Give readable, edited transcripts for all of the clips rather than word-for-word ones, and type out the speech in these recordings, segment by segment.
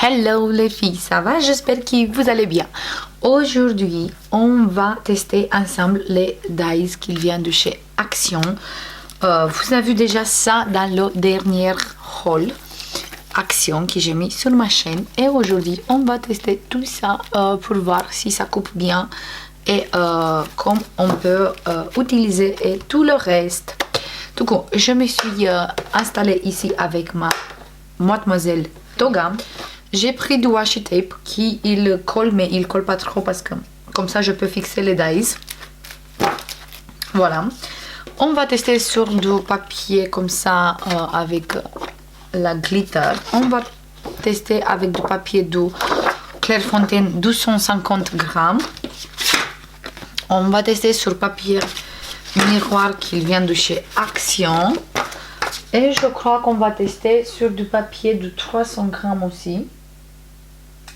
Hello les filles, ça va? J'espère que vous allez bien. Aujourd'hui, on va tester ensemble les dies qui viennent de chez Action. Vous avez vu déjà ça dans le dernier haul Action que j'ai mis sur ma chaîne. Et aujourd'hui, on va tester tout ça pour voir si ça coupe bien et comment on peut utiliser et tout le reste. Du coup, je me suis installée ici avec ma Mademoiselle Toga. J'ai pris du washi tape qui il colle, mais il colle pas trop parce que comme ça je peux fixer les dies. Voilà. On va tester sur du papier comme ça avec la glitter. On va tester avec du papier de Clairefontaine 250 grammes. On va tester sur papier miroir qui vient de chez Action. Et je crois qu'on va tester sur du papier de 300 grammes aussi.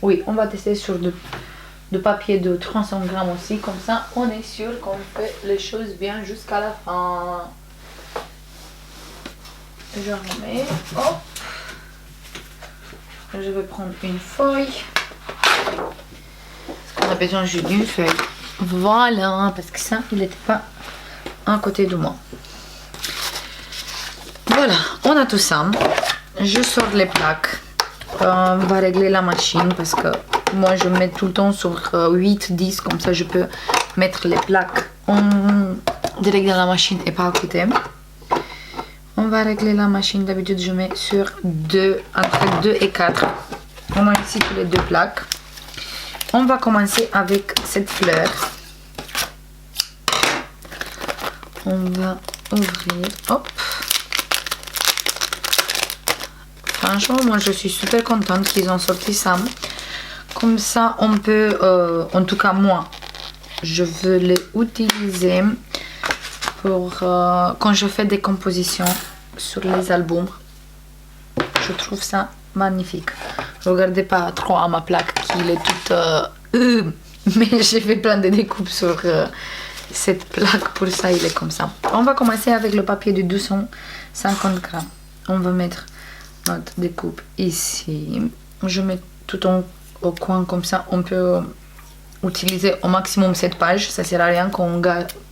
Oui, on va tester sur du papier de 300 grammes aussi. Comme ça, on est sûr qu'on fait les choses bien jusqu'à la fin. Je remets. Hop. Je vais prendre une feuille. Parce qu'on a besoin juste d'une feuille. Voilà, parce que ça, il n'était pas à côté de moi. Voilà, on a tout ça. Je sors les plaques. On va régler la machine parce que moi je mets tout le temps sur 8-10, comme ça je peux mettre les plaques direct dans la machine et pas à côté. On va régler la machine, d'habitude je mets sur 2, entre 2 et 4. On a ici tous les deux plaques. On va commencer avec cette fleur. On va ouvrir, hop. Franchement, moi je suis super contente qu'ils ont sorti ça. Comme ça, on peut, en tout cas moi, je veux les utiliser pour quand je fais des compositions sur les albums. Je trouve ça magnifique. Regardez pas trop à ma plaque qui est toute... mais j'ai fait plein de découpes sur cette plaque, pour ça il est comme ça. On va commencer avec le papier de 250 grammes. On va mettre notre découpe ici. Je mets tout au coin comme ça. On peut utiliser au maximum cette page. Ça sert à rien qu'on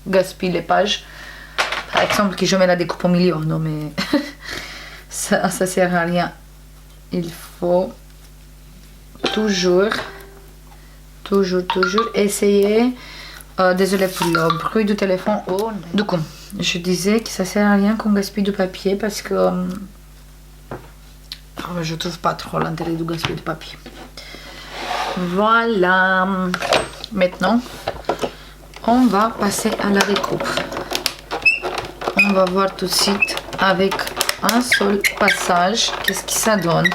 gaspille les pages. Par exemple, que je mets la découpe au milieu. Non mais ça sert à rien. Il faut toujours essayer. Désolée pour le bruit du téléphone. Oh, du coup, je disais que ça sert à rien qu'on gaspille du papier parce que je trouve pas trop l'intérêt du gaspiller de papier. Voilà. Maintenant, on va passer à la découpe. On va voir tout de suite avec un seul passage qu'est-ce que ça donne.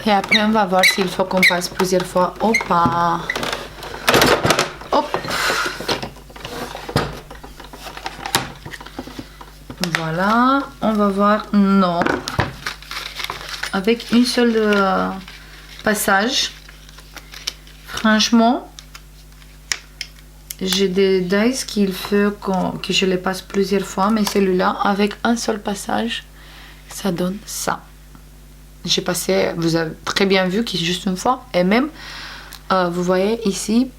Et après, on va voir s'il faut qu'on passe plusieurs fois ou pas. Hop. Voilà. On va voir. Non. Avec une seule passage. Franchement, j'ai des dies qu'il faut que je les passe plusieurs fois, mais celui-là, avec un seul passage, ça donne ça. J'ai passé, vous avez très bien vu qu'il est juste une fois, et même, vous voyez ici,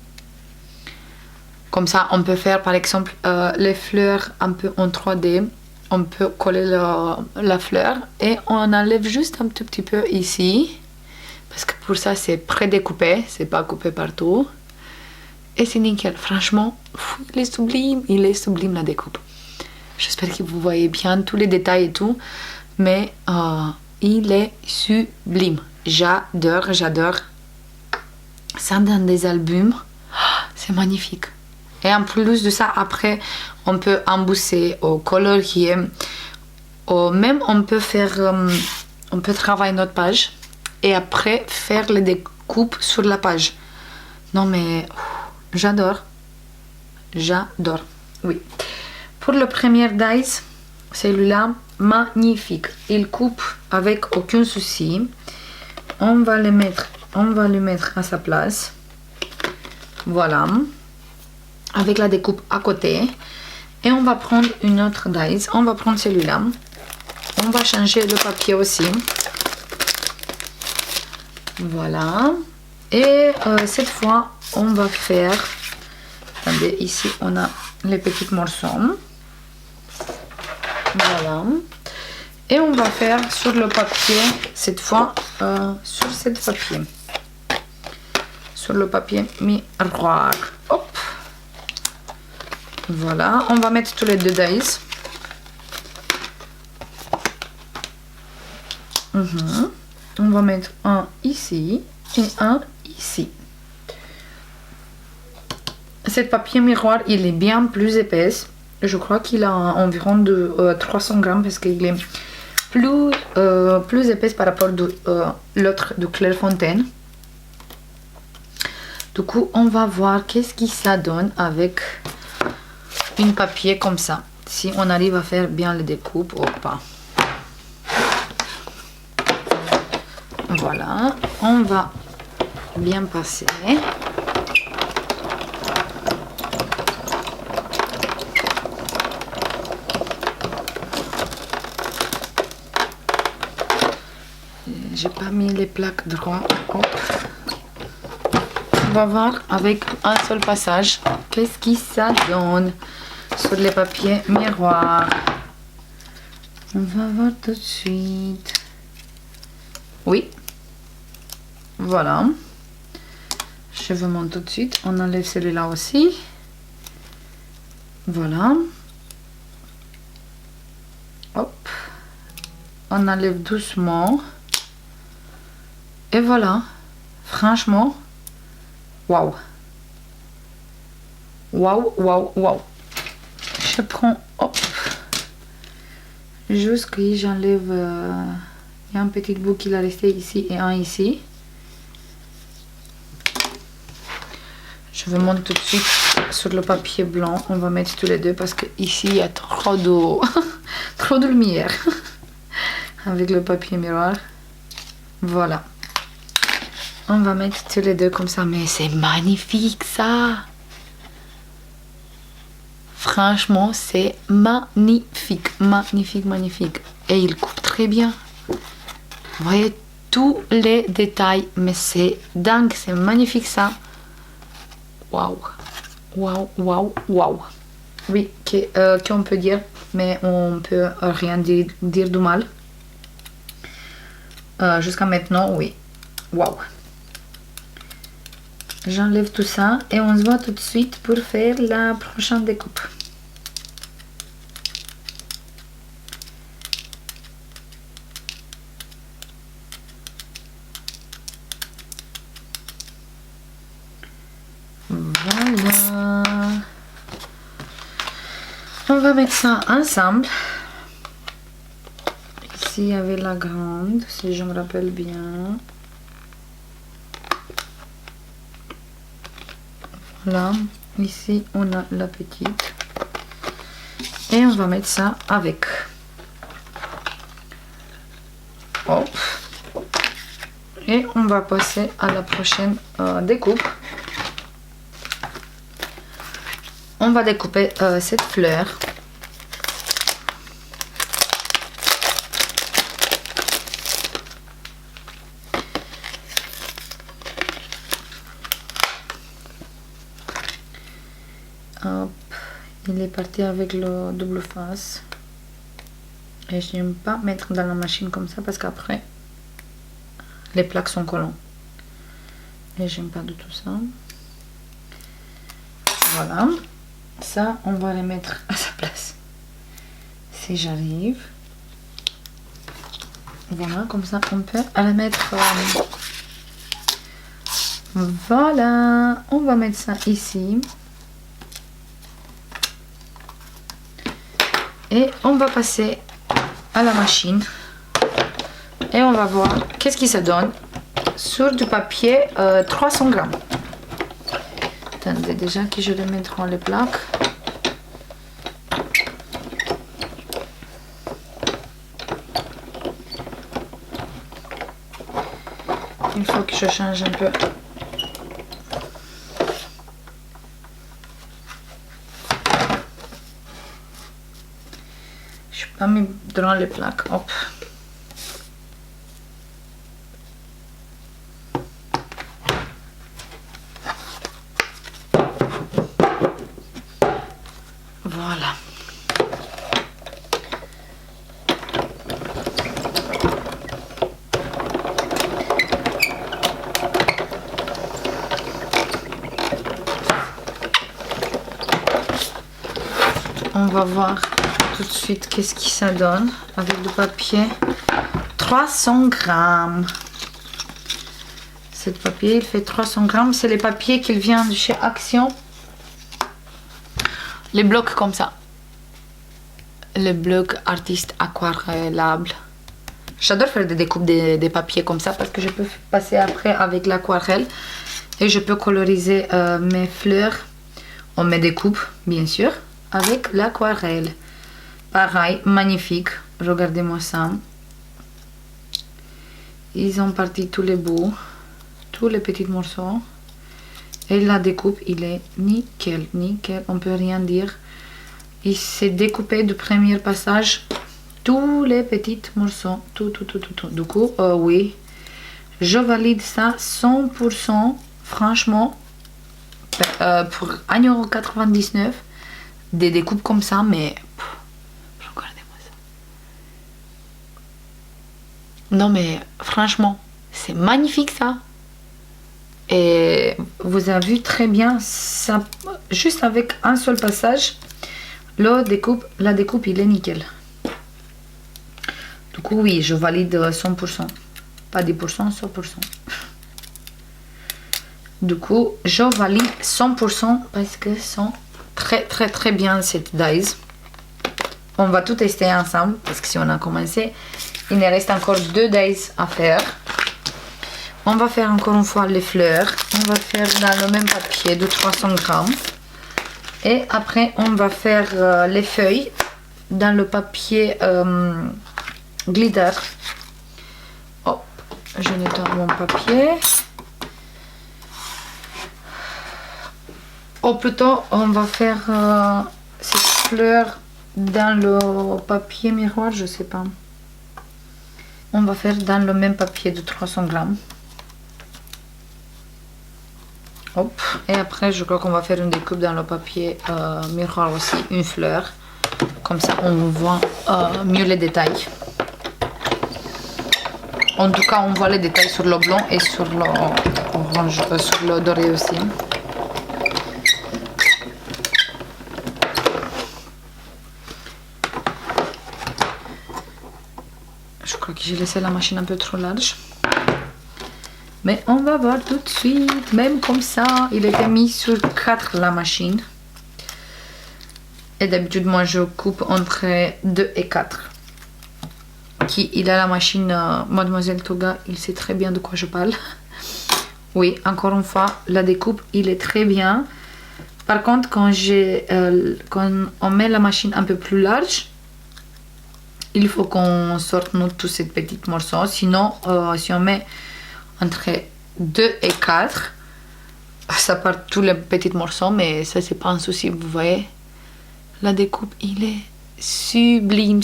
comme ça, on peut faire par exemple les fleurs un peu en 3D. On peut coller la fleur et on enlève juste un tout petit peu ici parce que pour ça c'est prédécoupé, c'est pas coupé partout et c'est nickel. Franchement, il est sublime la découpe. J'espère que vous voyez bien tous les détails et tout, mais il est sublime. J'adore ça dans des albums. C'est magnifique. Et en plus de ça, après, on peut embosser au colorier. Même on peut faire, on peut travailler notre page et après faire les découpes sur la page. Non mais j'adore. Oui. Pour le premier dies, celui-là, magnifique. Il coupe avec aucun souci. On va le mettre à sa place. Voilà. Avec la découpe à côté. Et on va prendre une autre dies. On va prendre celui-là. On va changer le papier aussi. Voilà. Et cette fois, on va faire... Attendez, ici, on a les petits morceaux. Voilà. Et on va faire sur le papier, cette fois, sur cette papier. Sur le papier miroir. Hop. Voilà. On va mettre tous les deux dies. On va mettre un ici et un ici. Cet papier miroir, il est bien plus épaisse. Je crois qu'il a environ de 300 grammes parce qu'il est plus épaisse par rapport à l'autre de Clairefontaine. Du coup, on va voir qu'est-ce que ça donne avec un papier comme ça. Si on arrive à faire bien les découpes ou pas. Voilà, on va bien passer. J'ai pas mis les plaques droits. Hop. On va voir avec un seul passage qu'est-ce que ça donne sur les papiers miroirs. On va voir tout de suite. Oui. Voilà. Je vous montre tout de suite. On enlève celui-là aussi. Voilà. Hop. On enlève doucement. Et voilà. Franchement. Waouh. Waouh, waouh, waouh. Je prends. Hop. Jusqu'ici, j'enlève. Il y a un petit bout qui est resté ici et un ici. Je vous montre tout de suite sur le papier blanc. On va mettre tous les deux parce que ici il y a trop d'eau, trop de lumière avec le papier miroir. Voilà. On va mettre tous les deux comme ça, mais c'est magnifique ça. Franchement, c'est magnifique, magnifique, magnifique. Et il coupe très bien. Vous voyez tous les détails, mais c'est dingue, c'est magnifique ça. Waouh, waouh, waouh, waouh. Oui, qu'on peut dire, mais on peut rien dire de mal. Jusqu'à maintenant, oui. Waouh. J'enlève tout ça et on se voit tout de suite pour faire la prochaine découpe. Voilà. On va mettre ça ensemble. Ici, il y avait la grande, si je me rappelle bien. Voilà. Ici, on a la petite. Et on va mettre ça avec. Hop. Et on va passer à la prochaine découpe. On va découper cette fleur. Hop. Il est parti avec le double face. Et je n'aime pas mettre dans la machine comme ça parce qu'après les plaques sont collantes. Et j'aime pas du tout ça. Voilà. Ça, on va les mettre à sa place. Si j'arrive. Voilà, comme ça, on peut la mettre. Voilà. On va mettre ça ici. Et on va passer à la machine. Et on va voir qu'est-ce qui se donne sur du papier 300 grammes. Attendez, déjà que je vais mettre les plaques. Il faut que je change un peu. Je n'ai pas mis dans les plaques. Hop. Voilà. On va voir tout de suite qu'est-ce que ça donne avec le papier. 300 grammes. Ce papier, il fait 300 grammes. C'est les papiers qui viennent de chez Action. Les blocs comme ça. Les blocs artistes aquarellables. J'adore faire des découpes des papiers comme ça parce que je peux passer après avec l'aquarelle et je peux coloriser mes fleurs. On met des coupes, bien sûr, avec l'aquarelle. Pareil, magnifique. Regardez-moi ça. Ils ont parti tous les bouts, tous les petits morceaux. Et la découpe, il est nickel, nickel. On peut rien dire. Il s'est découpé du premier passage. Tous les petits morceaux. Tout. Du coup, oui. Je valide ça 100%. Franchement, pour 1,99 €, des découpes comme ça, mais... regardez-moi ça. Non mais, franchement, c'est magnifique ça. Et vous avez vu très bien, ça, juste avec un seul passage, la découpe, il est nickel. Du coup, oui, je valide 100%. Pas 10%, 100%. Du coup, je valide 100% parce que sont très bien cette dies. On va tout tester ensemble parce que si on a commencé, il nous reste encore 2 dies à faire. On va faire encore une fois les fleurs. On va faire dans le même papier de 300 grammes. Et après, on va faire les feuilles dans le papier glitter. Hop, je nettoie mon papier. Ou plutôt, on va faire ces fleurs dans le papier miroir, je sais pas. On va faire dans le même papier de 300 grammes. Hop. Et après, je crois qu'on va faire une découpe dans le papier miroir aussi, une fleur. Comme ça, on voit mieux les détails. En tout cas, on voit les détails sur le blanc et sur le orange, sur le doré aussi. Je crois que j'ai laissé la machine un peu trop large. Mais on va voir tout de suite. Même comme ça, il était mis sur 4 la machine. Et d'habitude, moi, je coupe entre 2 et 4. Il a la machine Mademoiselle Toga, il sait très bien de quoi je parle. Oui, encore une fois, la découpe, il est très bien. Par contre, quand on met la machine un peu plus large, il faut qu'on sorte nous tous ces petits morceaux. Sinon, si on met entre 2 et 4, ça part tous les petits morceaux, mais ça, c'est pas un souci, vous voyez. La découpe, il est sublime.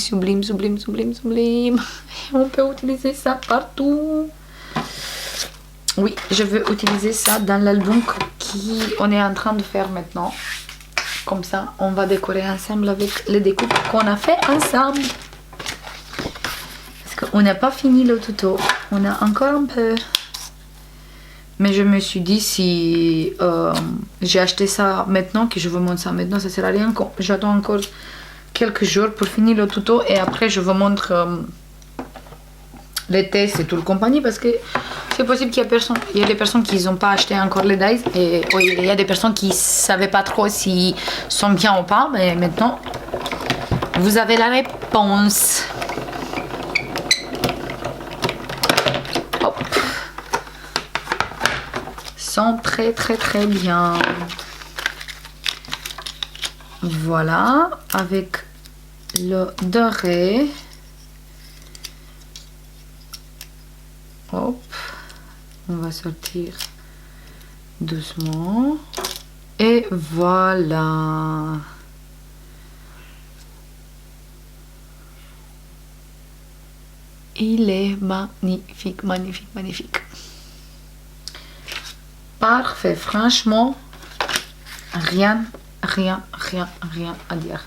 Et on peut utiliser ça partout. Oui, je veux utiliser ça dans l'album qu'on est en train de faire maintenant. Comme ça, on va décorer ensemble avec les découpes qu'on a fait ensemble. Parce qu'on n'a pas fini le tuto. On a encore un peu. Mais je me suis dit, si j'ai acheté ça maintenant, que je vous montre ça maintenant, ça sert à rien. J'attends encore quelques jours pour finir le tuto et après je vous montre les tests et tout le compagnie, parce que c'est possible qu'il y a des personnes qui n'ont pas acheté encore les dies et il y a des personnes qui ne savaient pas trop s'ils sont bien ou pas, mais maintenant vous avez la réponse. Hop. Sont très bien. Voilà, avec le doré. Hop, on va sortir doucement. Et voilà. Il est magnifique. Parfait, franchement, rien rien à dire.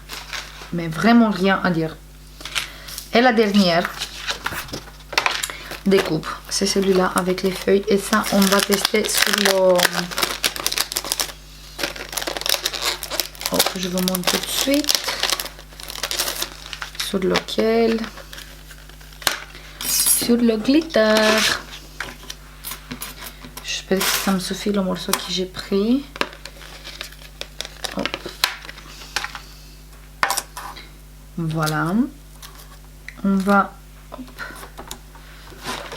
Mais vraiment rien à dire. Et la dernière découpe, c'est celui-là avec les feuilles. Et ça, on va tester sur le... Oh, je vous montre tout de suite. Sur lequel... Sur le glitter. J'espère que ça me suffit le morceau que j'ai pris. Hop. Voilà. On va... Hop.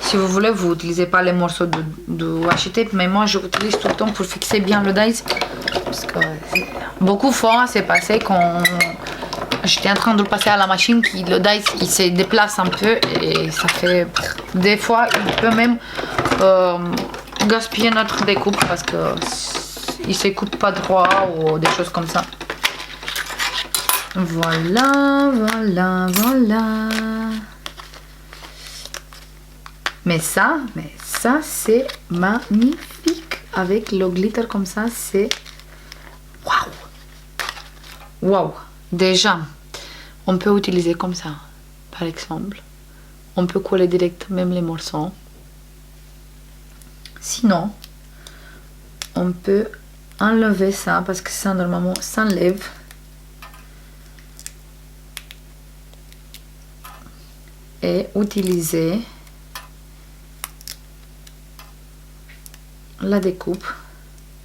Si vous voulez, vous n'utilisez pas les morceaux de washi-tape, mais moi je l'utilise tout le temps pour fixer bien le dies. Parce que beaucoup de fois, c'est passé quand j'étais en train de le passer à la machine, le dies il se déplace un peu et ça fait... Des fois, il peut même gaspiller notre découpe parce que il se coupe pas droit ou des choses comme ça. Voilà. Mais ça c'est magnifique. Avec le glitter comme ça, c'est... Waouh. Déjà, on peut utiliser comme ça, par exemple. On peut coller direct même les morceaux. Sinon, on peut enlever ça parce que ça normalement s'enlève. Et utiliser la découpe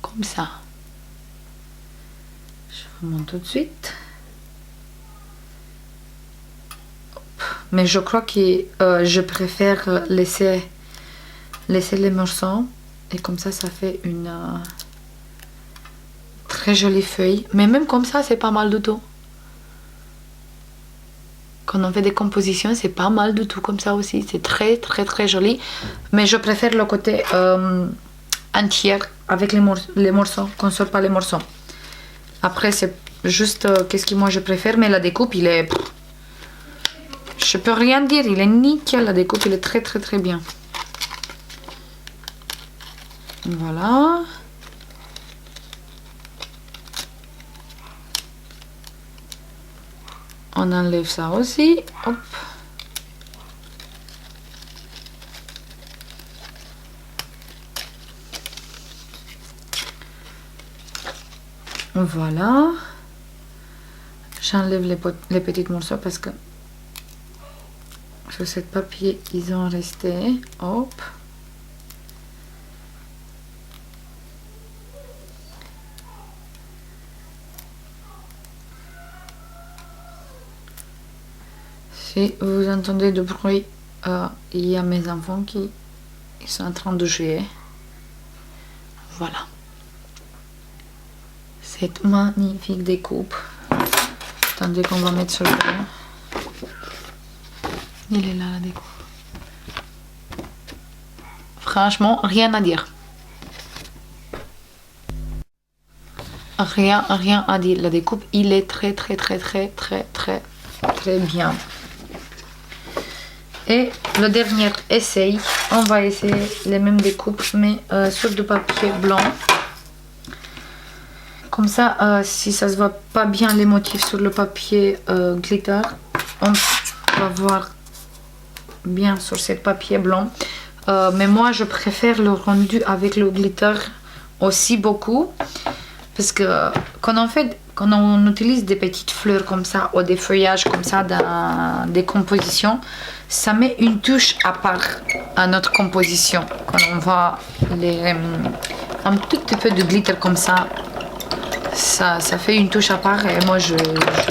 comme ça. Je vous montre tout de suite. Mais je crois que je préfère laisser les morceaux et comme ça fait une très jolie feuille. Mais même comme ça, c'est pas mal du tout. Quand on fait des compositions, c'est pas mal du tout comme ça aussi. C'est très joli. Mais je préfère le côté entier avec les morceaux, qu'on sort pas les morceaux. Après, c'est juste qu'est-ce que moi je préfère. Mais la découpe, il est... Je peux rien dire, il est nickel. La découpe, il est très bien. Voilà. On enlève ça aussi. Hop. Voilà. J'enlève les petits morceaux parce que sur ce papier, ils ont resté. Hop. Si vous entendez du bruit, il y a mes enfants qui sont en train de jouer. Voilà. Cette magnifique découpe. Attendez qu'on va mettre sur le blanc. Il est là la découpe. Franchement, rien à dire. Rien à dire. La découpe, il est très bien. Et le dernier essai, on va essayer les mêmes découpes mais sur du papier blanc. Comme ça, si ça se voit pas bien les motifs sur le papier glitter, on va voir bien sur ce papier blanc. Mais moi, je préfère le rendu avec le glitter aussi beaucoup. Parce que quand on utilise des petites fleurs comme ça ou des feuillages comme ça dans des compositions, ça met une touche à part à notre composition. Quand on voit un tout petit peu de glitter comme ça, ça fait une touche à part et moi je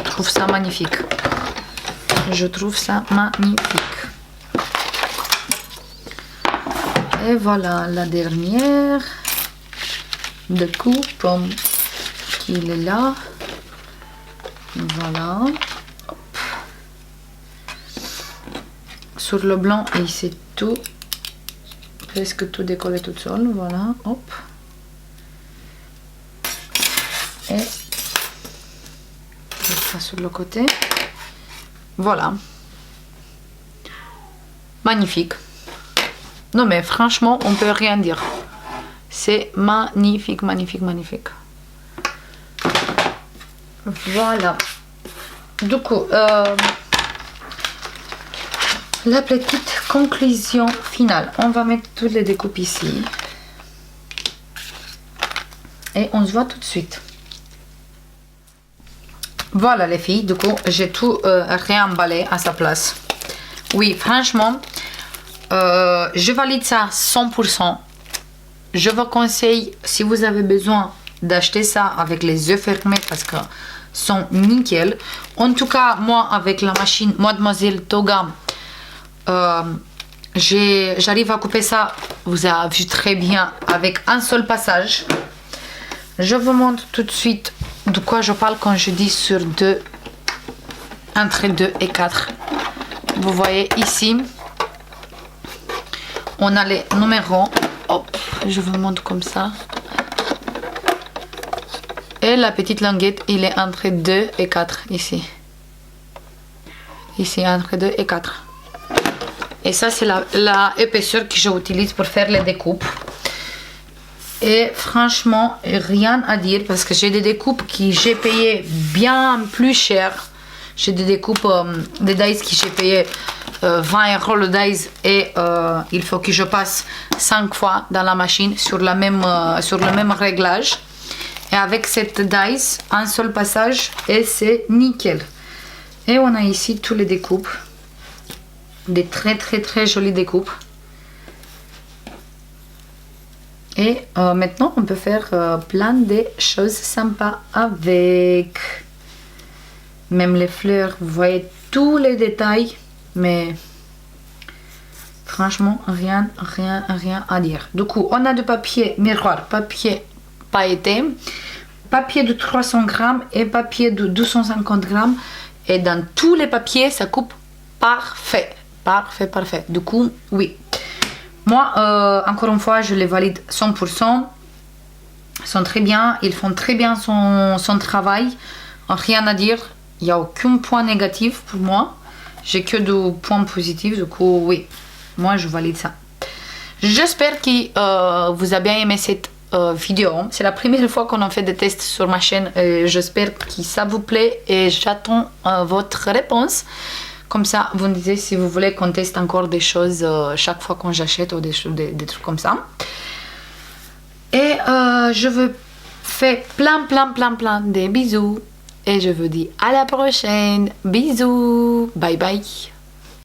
trouve ça magnifique. Je trouve ça magnifique. Et voilà la dernière découpe qui est là. Voilà. Hop. Sur le blanc, et c'est tout, presque tout décollé tout seul. Voilà. Hop. Et ça sur le côté. Voilà. Magnifique. Non mais franchement, on peut rien dire. C'est magnifique. Voilà. Du coup, la petite conclusion finale. On va mettre toutes les découpes ici. Et on se voit tout de suite. Voilà les filles, du coup, j'ai tout réemballé à sa place. Oui, franchement, je valide ça 100%. Je vous conseille, si vous avez besoin, d'acheter ça avec les yeux fermés parce que sont nickel. En tout cas, moi, avec la machine Mademoiselle Toga, j'arrive à couper ça, vous avez vu très bien, avec un seul passage. Je vous montre tout de suite de quoi je parle quand je dis sur 2, entre 2 et 4. Vous voyez ici, on a les numéros. Hop, je vous montre comme ça. Et la petite languette, il est entre 2 et 4 ici. Ici, entre 2 et 4. Et ça, c'est la épaisseur que j'utilise pour faire les découpes. Et franchement, rien à dire parce que j'ai des découpes que j'ai payé bien plus cher. J'ai des découpes, des dies que j'ai payé 20 € le dies et il faut que je passe 5 fois dans la machine sur le même réglage. Et avec cette dies, un seul passage et c'est nickel. Et on a ici tous les découpes. Des très jolies découpes. Et maintenant, on peut faire plein de choses sympas avec. Même les fleurs, vous voyez tous les détails. Mais franchement, rien à dire. Du coup, on a du papier miroir, papier pailleté, papier de 300 grammes et papier de 250 grammes. Et dans tous les papiers, ça coupe parfait. Parfait. Du coup, oui. Moi, encore une fois, je les valide 100%. Ils sont très bien. Ils font très bien son travail. Rien à dire. Il n'y a aucun point négatif pour moi. J'ai que du points positifs. Du coup, oui. Moi, je valide ça. J'espère que vous avez bien aimé cette vidéo. C'est la première fois qu'on en fait des tests sur ma chaîne. J'espère que ça vous plaît. Et j'attends votre réponse. Comme ça, vous me dites si vous voulez qu'on teste encore des choses chaque fois qu'on j'achète ou des trucs comme ça. Et je vous fais plein de bisous. Et je vous dis à la prochaine. Bisous. Bye bye.